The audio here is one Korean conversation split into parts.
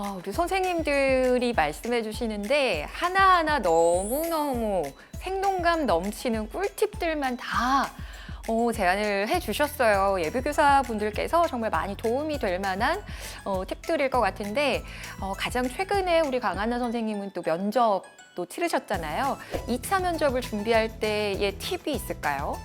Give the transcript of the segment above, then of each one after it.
우리 선생님들이 말씀해 주시는데 하나하나 너무너무 생동감 넘치는 꿀팁들만 다 제안을 해 주셨어요. 예비교사 분들께서 정말 많이 도움이 될 만한 팁들일 것 같은데 가장 최근에 우리 강한나 선생님은 또 면접도 치르셨잖아요. 2차 면접을 준비할 때의 팁이 있을까요?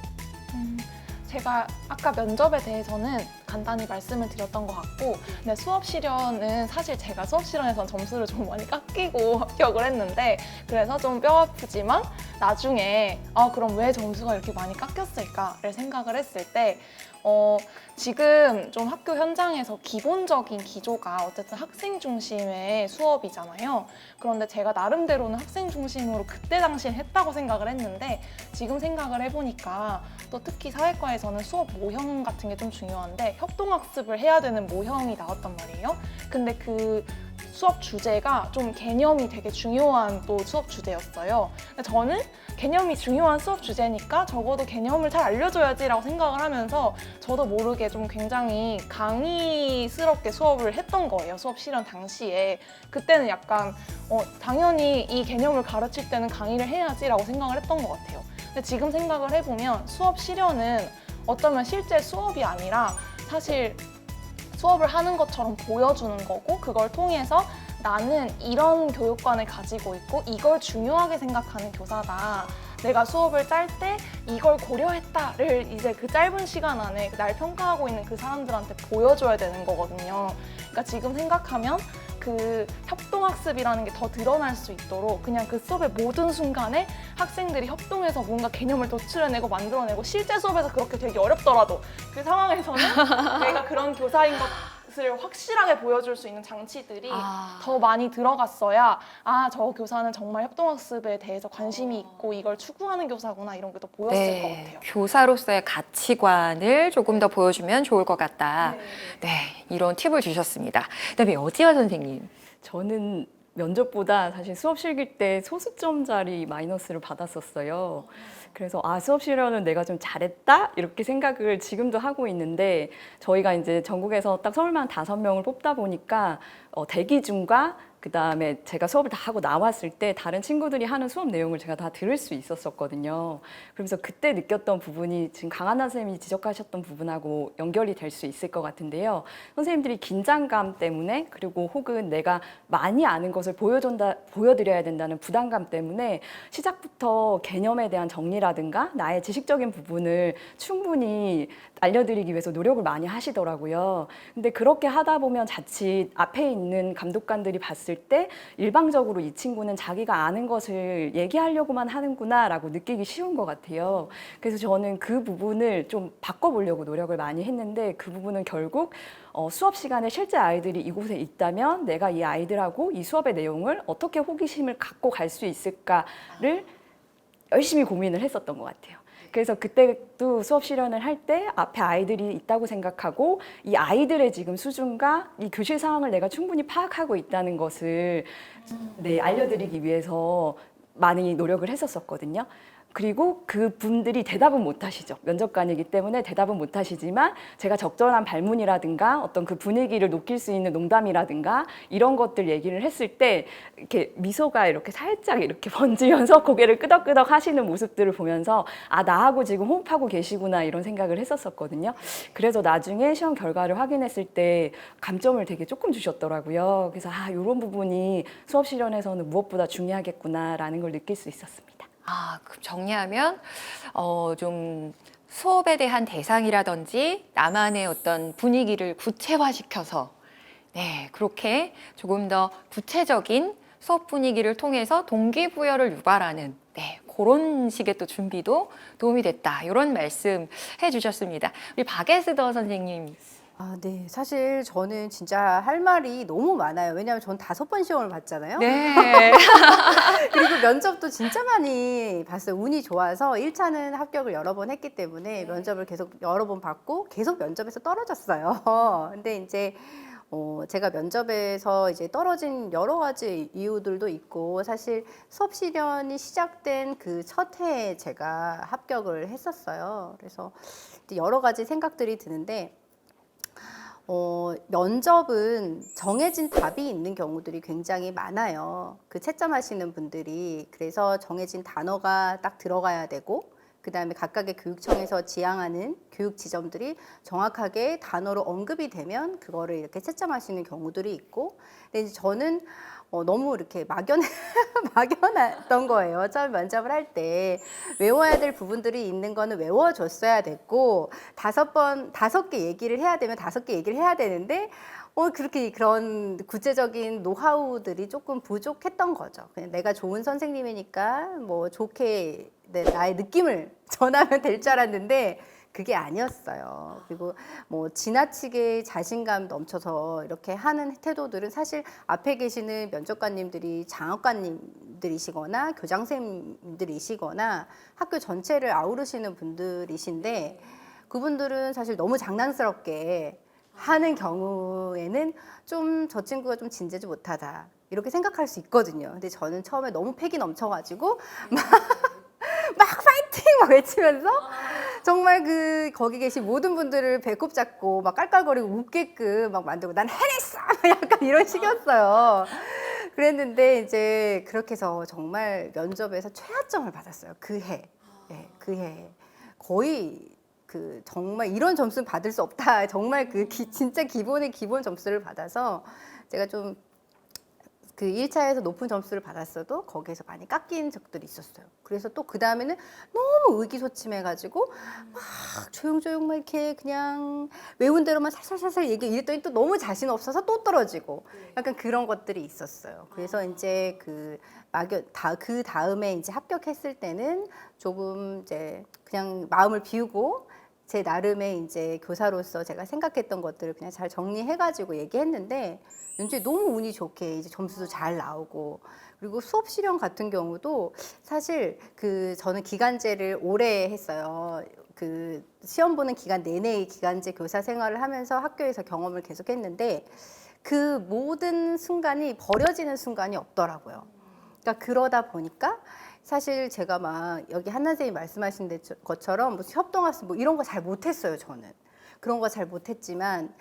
제가 아까 면접에 대해서는 간단히 말씀을 드렸던 것 같고, 근데 수업 실현은 사실 제가 수업 실현에선 점수를 좀 많이 깎이고 합격을 했는데, 그래서 좀 뼈 아프지만 나중에 그럼 왜 점수가 이렇게 많이 깎였을까를 생각을 했을 때 지금 좀 학교 현장에서 기본적인 기조가 어쨌든 학생 중심의 수업이잖아요. 그런데 제가 나름대로는 학생 중심으로 그때 당시에 했다고 생각을 했는데, 지금 생각을 해보니까 또 특히 사회과에서는 수업 모형 같은 게 좀 중요한데 협동학습을 해야 되는 모형이 나왔단 말이에요. 근데 그 수업 주제가 좀 개념이 되게 중요한 또 수업 주제였어요. 근데 저는 개념이 중요한 수업 주제니까 적어도 개념을 잘 알려줘야지라고 생각을 하면서 저도 모르게 좀 굉장히 강의스럽게 수업을 했던 거예요. 수업 실현 당시에. 그때는 약간 당연히 이 개념을 가르칠 때는 강의를 해야지라고 생각을 했던 것 같아요. 근데 지금 생각을 해보면 수업 실현은 어쩌면 실제 수업이 아니라 사실 수업을 하는 것처럼 보여주는 거고, 그걸 통해서 나는 이런 교육관을 가지고 있고 이걸 중요하게 생각하는 교사다. 내가 수업을 짤 때 이걸 고려했다를 이제 그 짧은 시간 안에 날 평가하고 있는 그 사람들한테 보여줘야 되는 거거든요. 그러니까 지금 생각하면 그 협동학습이라는 게 더 드러날 수 있도록 그냥 그 수업의 모든 순간에 학생들이 협동해서 뭔가 개념을 도출해내고 만들어내고, 실제 수업에서 그렇게 되게 어렵더라도 그 상황에서는 내가 그런 교사인 것을 확실하게 보여줄 수 있는 장치들이 더 많이 들어갔어야 저 교사는 정말 협동학습에 대해서 관심이 있고 이걸 추구하는 교사구나, 이런 게 더 보였을 것 같아요. 교사로서의 가치관을 조금 더 보여주면 좋을 것 같다. 네, 이런 팁을 주셨습니다. 그다음에 여지화 선생님. 저는 면접보다 사실 수업 실기 때 소수점짜리 마이너스를 받았었어요. 그래서 수업 실현은 내가 좀 잘했다 이렇게 생각을 지금도 하고 있는데, 저희가 이제 전국에서 딱 서울만 5명을 뽑다 보니까 대기 중과 그다음에 제가 수업을 다 하고 나왔을 때 다른 친구들이 하는 수업 내용을 제가 다 들을 수 있었었거든요. 그러면서 그때 느꼈던 부분이 지금 강한나 선생님이 지적하셨던 부분하고 연결이 될 수 있을 것 같은데요. 선생님들이 긴장감 때문에, 그리고 혹은 내가 많이 아는 것을 보여드려야 된다는 부담감 때문에 시작부터 개념에 대한 정리라든가 나의 지식적인 부분을 충분히 알려드리기 위해서 노력을 많이 하시더라고요. 근데 그렇게 하다 보면 자칫 앞에 있는 감독관들이 봤을 때 일방적으로 이 친구는 자기가 아는 것을 얘기하려고만 하는구나 라고 느끼기 쉬운 것 같아요. 그래서 저는 그 부분을 좀 바꿔보려고 노력을 많이 했는데, 그 부분은 결국 수업 시간에 실제 아이들이 이곳에 있다면 내가 이 아이들하고 이 수업의 내용을 어떻게 호기심을 갖고 갈 수 있을까를 열심히 고민을 했었던 것 같아요. 그래서 그때도 수업 실현을 할 때 앞에 아이들이 있다고 생각하고 이 아이들의 지금 수준과 이 교실 상황을 내가 충분히 파악하고 있다는 것을 알려드리기 위해서 많이 노력을 했었거든요. 그리고 그분들이 대답은 못 하시죠. 면접관이기 때문에 대답은 못 하시지만 제가 적절한 발문이라든가 어떤 그 분위기를 녹일 수 있는 농담이라든가 이런 것들 얘기를 했을 때 이렇게 미소가 이렇게 살짝 이렇게 번지면서 고개를 끄덕끄덕 하시는 모습들을 보면서 나하고 지금 호흡하고 계시구나, 이런 생각을 했었거든요. 그래서 나중에 시험 결과를 확인했을 때 감점을 되게 조금 주셨더라고요. 그래서 이런 부분이 수업 실현에서는 무엇보다 중요하겠구나라는 걸 느낄 수 있었습니다. 그럼 정리하면 좀 수업에 대한 대상이라든지 나만의 어떤 분위기를 구체화시켜서 그렇게 조금 더 구체적인 수업 분위기를 통해서 동기부여를 유발하는 그런 식의 또 준비도 도움이 됐다, 이런 말씀 해주셨습니다. 우리 박예스더 선생님. 네. 사실 저는 진짜 할 말이 너무 많아요. 왜냐하면 전 5번 시험을 봤잖아요. 네. 그리고 면접도 진짜 많이 봤어요. 운이 좋아서 1차는 합격을 여러 번 했기 때문에 면접을 계속 여러 번 받고 계속 면접에서 떨어졌어요. 근데 이제 제가 면접에서 이제 떨어진 여러 가지 이유들도 있고, 사실 수업 실현이 시작된 그 첫 해에 제가 합격을 했었어요. 그래서 여러 가지 생각들이 드는데, 면접은 정해진 답이 있는 경우들이 굉장히 많아요. 그 채점하시는 분들이. 그래서 정해진 단어가 딱 들어가야 되고, 그 다음에 각각의 교육청에서 지향하는 교육 지점들이 정확하게 단어로 언급이 되면 그거를 이렇게 채점하시는 경우들이 있고, 근데 이제 저는 너무 이렇게 막연했던 거예요. 처음 면접을 할 때 외워야 될 부분들이 있는 거는 외워줬어야 됐고, 5개 얘기를 해야 되면 5개 얘기를 해야 되는데 그렇게 그런 구체적인 노하우들이 조금 부족했던 거죠. 그냥 내가 좋은 선생님이니까 뭐 좋게 나의 느낌을 전하면 될 줄 알았는데 그게 아니었어요. 그리고 뭐 지나치게 자신감 넘쳐서 이렇게 하는 태도들은 사실 앞에 계시는 면접관님들이 장학관님들이시거나 교장선생님들이시거나 학교 전체를 아우르시는 분들이신데, 그분들은 사실 너무 장난스럽게 하는 경우에는 좀 저 친구가 좀 진지하지 못하다 이렇게 생각할 수 있거든요. 근데 저는 처음에 너무 패기 넘쳐가지고 막 파이팅 막 외치면서 정말 거기 계신 모든 분들을 배꼽 잡고 막 깔깔거리고 웃게끔 막 만들고 난 해냈어! 약간 이런 식이었어요. 그랬는데 이제 그렇게 해서 정말 면접에서 최하점을 받았어요. 그 해. 네, 그 해. 거의 정말 이런 점수는 받을 수 없다. 정말 진짜 기본의 기본 점수를 받아서 제가 좀 1차에서 높은 점수를 받았어도 거기에서 많이 깎인 적들이 있었어요. 그래서 또 그 다음에는 너무 의기소침해가지고 막 조용조용 막 이렇게 그냥 외운 대로만 살살살살 이랬더니 또 너무 자신 없어서 또 떨어지고 약간 그런 것들이 있었어요. 그래서 이제 그 다음에 이제 합격했을 때는 조금 이제 그냥 마음을 비우고 제 나름의 이제 교사로서 제가 생각했던 것들을 그냥 잘 정리해가지고 얘기했는데, 왠지 너무 운이 좋게 이제 점수도 잘 나오고, 그리고 수업 실현 같은 경우도 사실 저는 기간제를 오래 했어요. 시험 보는 기간 내내 기간제 교사 생활을 하면서 학교에서 경험을 계속했는데 그 모든 순간이 버려지는 순간이 없더라고요. 그러니까 그러다 보니까 사실 제가 막 여기 한나 선생님이 말씀하신 것처럼 무슨 협동학습 뭐 이런 거 잘 못했어요. 저는 그런 거 잘 못했지만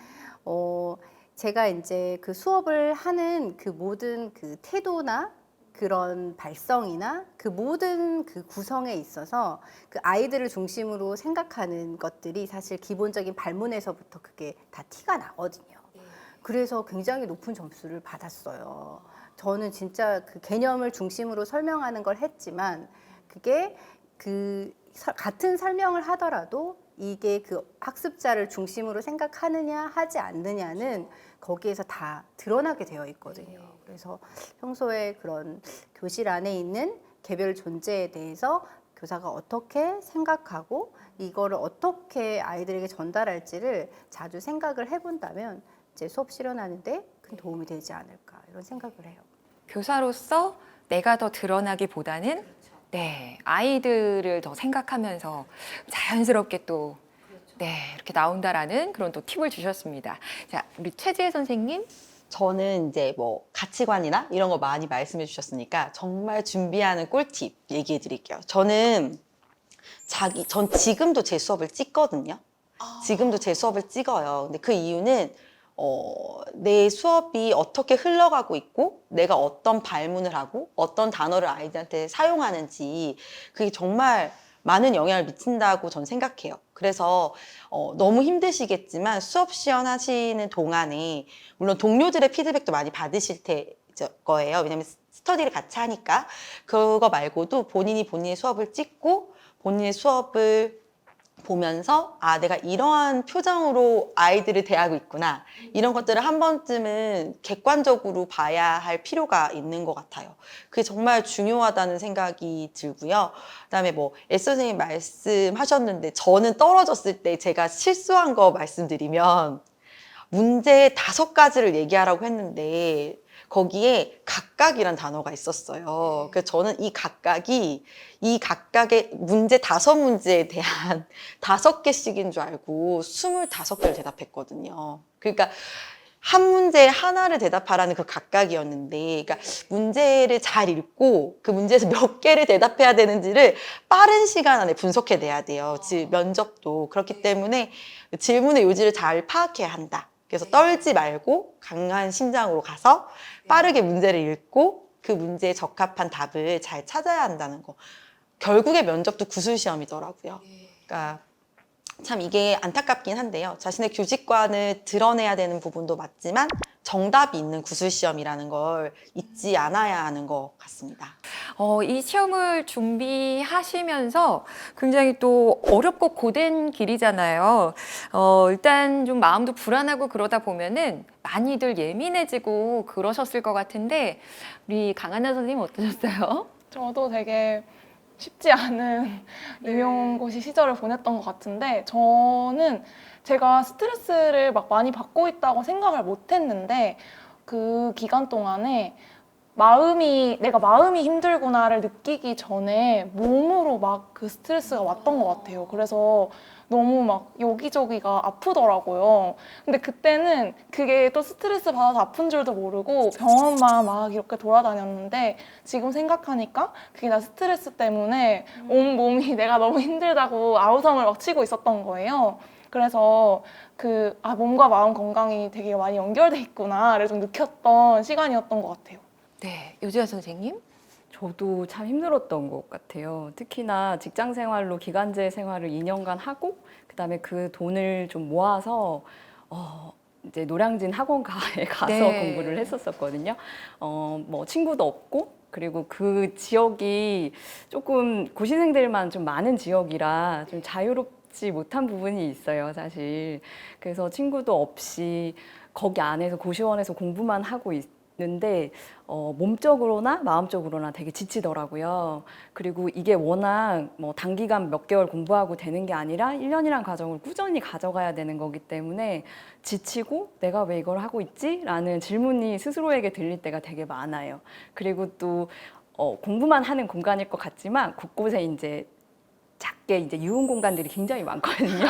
제가 이제 그 수업을 하는 그 모든 그 태도나 그런 발성이나 그 모든 그 구성에 있어서 그 아이들을 중심으로 생각하는 것들이 사실 기본적인 발문에서부터 그게 다 티가 나거든요. 그래서 굉장히 높은 점수를 받았어요. 저는 진짜 그 개념을 중심으로 설명하는 걸 했지만 그게 같은 설명을 하더라도 이게 그 학습자를 중심으로 생각하느냐 하지 않느냐는 거기에서 다 드러나게 되어 있거든요. 그래서 평소에 그런 교실 안에 있는 개별 존재에 대해서 교사가 어떻게 생각하고 이거를 어떻게 아이들에게 전달할지를 자주 생각을 해본다면 이제 수업 실현하는데 큰 도움이 되지 않을까 이런 생각을 해요. 교사로서 내가 더 드러나기보다는 네, 아이들을 더 생각하면서 자연스럽게 또 네, 이렇게 나온다라는 그런 또 팁을 주셨습니다. 자, 우리 최지혜 선생님. 저는 이제 뭐 가치관이나 이런 거 많이 말씀해 주셨으니까 정말 준비하는 꿀팁 얘기해 드릴게요. 전 지금도 제 수업을 찍거든요. 지금도 제 수업을 찍어요. 근데 그 이유는 내 수업이 어떻게 흘러가고 있고 내가 어떤 발문을 하고 어떤 단어를 아이들한테 사용하는지 그게 정말 많은 영향을 미친다고 전 생각해요. 그래서 너무 힘드시겠지만 수업 시연하시는 동안에 물론 동료들의 피드백도 많이 받으실 거예요. 왜냐면 스터디를 같이 하니까. 그거 말고도 본인의 수업을 찍고 본인의 수업을 보면서 내가 이러한 표정으로 아이들을 대하고 있구나. 이런 것들을 한 번쯤은 객관적으로 봐야 할 필요가 있는 것 같아요. 그게 정말 중요하다는 생각이 들고요. 그다음에 S 선생님 말씀하셨는데 저는 떨어졌을 때 제가 실수한 거 말씀드리면 문제 5가지를 얘기하라고 했는데 거기에 각각이란 단어가 있었어요. 그래서 저는 이 각각의 문제 5문제에 대한 5개씩인 줄 알고 25개를 대답했거든요. 그러니까 한 문제에 하나를 대답하라는 그 각각이었는데, 그러니까 문제를 잘 읽고 그 문제에서 몇 개를 대답해야 되는지를 빠른 시간 안에 분석해내야 돼요. 면접도. 그렇기 때문에 질문의 요지를 잘 파악해야 한다. 그래서 떨지 말고 강한 심장으로 가서 빠르게 문제를 읽고 그 문제에 적합한 답을 잘 찾아야 한다는 거. 결국에 면접도 구술 시험이더라고요. 그러니까 참 이게 안타깝긴 한데요. 자신의 교직관을 드러내야 되는 부분도 맞지만 정답이 있는 구술 시험이라는 걸 잊지 않아야 하는 것 같습니다. 이 시험을 준비하시면서 굉장히 또 어렵고 고된 길이잖아요. 일단 좀 마음도 불안하고 그러다 보면은 많이들 예민해지고 그러셨을 것 같은데 우리 강한나 선생님 어떠셨어요? 저도 되게 쉽지 않은 임용고시 시절을 보냈던 것 같은데 저는 제가 스트레스를 막 많이 받고 있다고 생각을 못 했는데 그 기간 동안에 내가 마음이 힘들구나를 느끼기 전에 몸으로 막 그 스트레스가 왔던 것 같아요. 그래서 너무 막 여기저기가 아프더라고요. 근데 그때는 그게 또 스트레스 받아서 아픈 줄도 모르고 병원만 막 이렇게 돌아다녔는데 지금 생각하니까 그게 나 스트레스 때문에 온 몸이 내가 너무 힘들다고 아우성을 막 치고 있었던 거예요. 그래서 몸과 마음 건강이 되게 많이 연결돼 있구나를 좀 느꼈던 시간이었던 것 같아요. 네, 요지아 선생님? 저도 참 힘들었던 것 같아요. 특히나 직장 생활로 기간제 생활을 2년간 하고 그다음에 그 돈을 좀 모아서 이제 노량진 학원가에 가서 네. 공부를 했었거든요. 뭐 친구도 없고 그리고 그 지역이 조금 고시생들만 좀 많은 지역이라 좀 자유롭지 못한 부분이 있어요, 사실. 그래서 친구도 없이 거기 안에서 고시원에서 공부만 하고 있는데 몸적으로나 마음적으로나 되게 지치더라고요. 그리고 이게 워낙 뭐 단기간 몇 개월 공부하고 되는 게 아니라 1년이란 과정을 꾸준히 가져가야 되는 거기 때문에 지치고 내가 왜 이걸 하고 있지? 라는 질문이 스스로에게 들릴 때가 되게 많아요. 그리고 또 공부만 하는 공간일 것 같지만 곳곳에 이제 작게 이제 유흥 공간들이 굉장히 많거든요.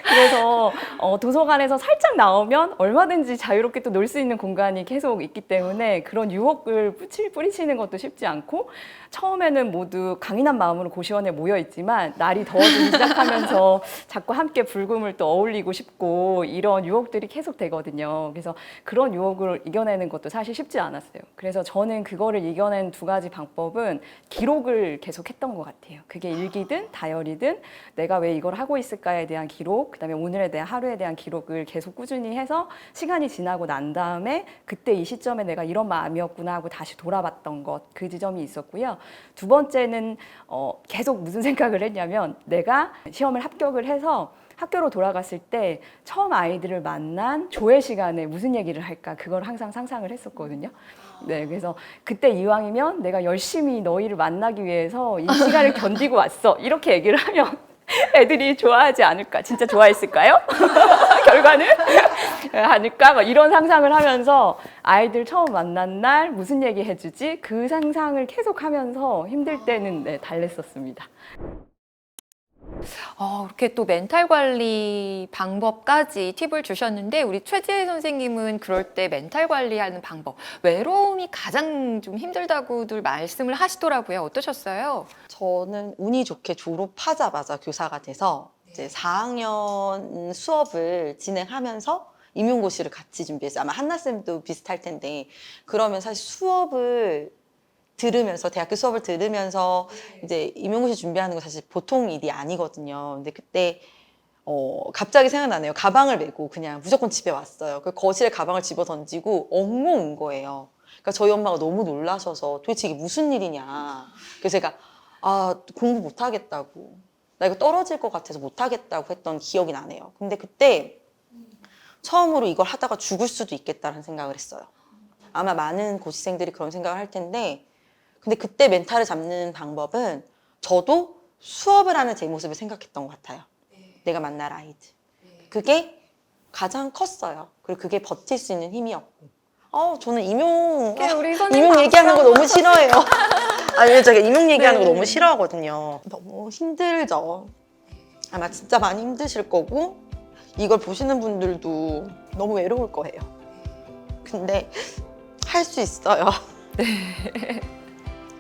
그래서 도서관에서 살짝 나오면 얼마든지 자유롭게 또 놀 수 있는 공간이 계속 있기 때문에 그런 유혹을 뿌리치는 것도 쉽지 않고 처음에는 모두 강인한 마음으로 고시원에 모여 있지만 날이 더워지기 시작하면서 자꾸 함께 불금을 또 어울리고 싶고 이런 유혹들이 계속 되거든요. 그래서 그런 유혹을 이겨내는 것도 사실 쉽지 않았어요. 그래서 저는 그거를 이겨낸 두 가지 방법은 기록을 계속 했던 것 같아요. 그게 일기든 다이어리든 내가 왜 이걸 하고 있을까에 대한 기록, 그다음에 오늘에 대한 하루에 대한 기록을 계속 꾸준히 해서 시간이 지나고 난 다음에 그때 이 시점에 내가 이런 마음이었구나 하고 다시 돌아봤던 것, 그 지점이 있었고요. 두 번째는 계속 무슨 생각을 했냐면 내가 시험을 합격을 해서 학교로 돌아갔을 때 처음 아이들을 만난 조회 시간에 무슨 얘기를 할까 그걸 항상 상상을 했었거든요. 네, 그래서 그때 이왕이면 내가 열심히 너희를 만나기 위해서 이 시간을 견디고 왔어 이렇게 얘기를 하면 애들이 좋아하지 않을까? 진짜 좋아했을까요? 결과는? 않을까? 막 이런 상상을 하면서 아이들 처음 만난 날 무슨 얘기 해주지? 그 상상을 계속 하면서 힘들 때는 달랬었습니다. 이렇게 또 멘탈 관리 방법까지 팁을 주셨는데 우리 최지혜 선생님은 그럴 때 멘탈 관리하는 방법, 외로움이 가장 좀 힘들다고들 말씀을 하시더라고요. 어떠셨어요? 저는 운이 좋게 졸업하자마자 교사가 돼서 이제 4학년 수업을 진행하면서 임용고시를 같이 준비했어요. 아마 한나쌤도 비슷할 텐데 그러면 사실 수업을 들으면서 대학교 수업을 들으면서 이제 임용고시 준비하는 거 사실 보통 일이 아니거든요. 근데 그때 갑자기 생각나네요. 가방을 메고 그냥 무조건 집에 왔어요. 그 거실에 가방을 집어 던지고 엉엉 운 거예요. 그러니까 저희 엄마가 너무 놀라셔서 도대체 이게 무슨 일이냐. 그래서 제가 공부 못 하겠다고, 나 이거 떨어질 것 같아서 못 하겠다고 했던 기억이 나네요. 근데 그때 처음으로 이걸 하다가 죽을 수도 있겠다는 생각을 했어요. 아마 많은 고시생들이 그런 생각을 할 텐데 근데 그때 멘탈을 잡는 방법은 저도 수업을 하는 제 모습을 생각했던 것 같아요. 내가 만날 아이들. 그게 가장 컸어요. 그리고 그게 버틸 수 있는 힘이었고. 저는 우리 선생님 임용 얘기하는 거 너무 싫어해요. 아니, 제가 임용 얘기하는 거 네. 너무 싫어하거든요. 너무 힘들죠. 아마 진짜 많이 힘드실 거고 이걸 보시는 분들도 너무 외로울 거예요. 근데 할 수 있어요.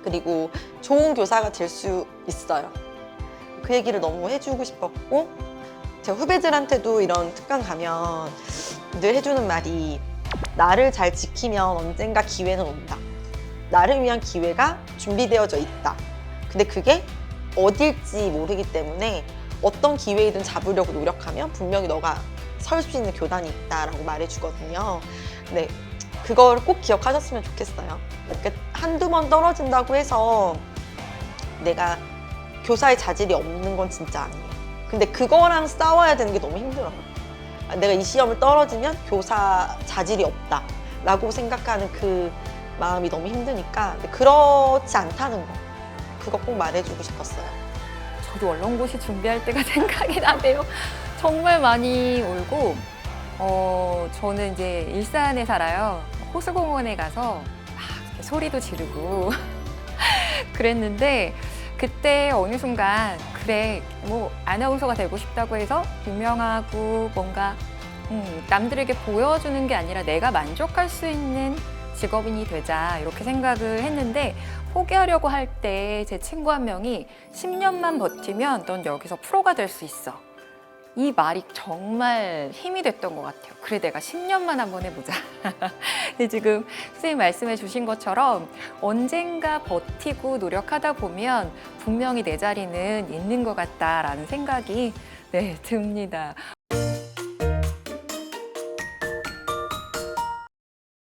그리고 좋은 교사가 될 수 있어요. 그 얘기를 너무 해주고 싶었고 제가 후배들한테도 이런 특강 가면 늘 해주는 말이 나를 잘 지키면 언젠가 기회는 온다. 나를 위한 기회가 준비되어져 있다. 근데 그게 어딜지 모르기 때문에 어떤 기회이든 잡으려고 노력하면 분명히 너가 설 수 있는 교단이 있다라고 말해주거든요. 네, 그걸 꼭 기억하셨으면 좋겠어요. 그러니까 한두 번 떨어진다고 해서 내가 교사의 자질이 없는 건 진짜 아니에요. 근데 그거랑 싸워야 되는 게 너무 힘들어요. 내가 이 시험을 떨어지면 교사 자질이 없다 라고 생각하는 그 마음이 너무 힘드니까. 근데 그렇지 않다는 거, 그거 꼭 말해주고 싶었어요. 저도 얼렁고시 준비할 때가 생각이 나네요. 정말 많이 울고, 저는 이제 일산에 살아요. 호수공원에 가서 막 이렇게 소리도 지르고 그랬는데, 그때 어느 순간 그래 뭐 아나운서가 되고 싶다고 해서 유명하고 뭔가 남들에게 보여주는 게 아니라 내가 만족할 수 있는 직업인이 되자 이렇게 생각을 했는데, 포기하려고 할 때 제 친구 한 명이 10년만 버티면 넌 여기서 프로가 될 수 있어. 이 말이 정말 힘이 됐던 것 같아요. 그래, 내가 10년만 한번 해보자. 근데 지금 선생님 말씀해 주신 것처럼 언젠가 버티고 노력하다 보면 분명히 내 자리는 있는 것 같다라는 생각이 듭니다.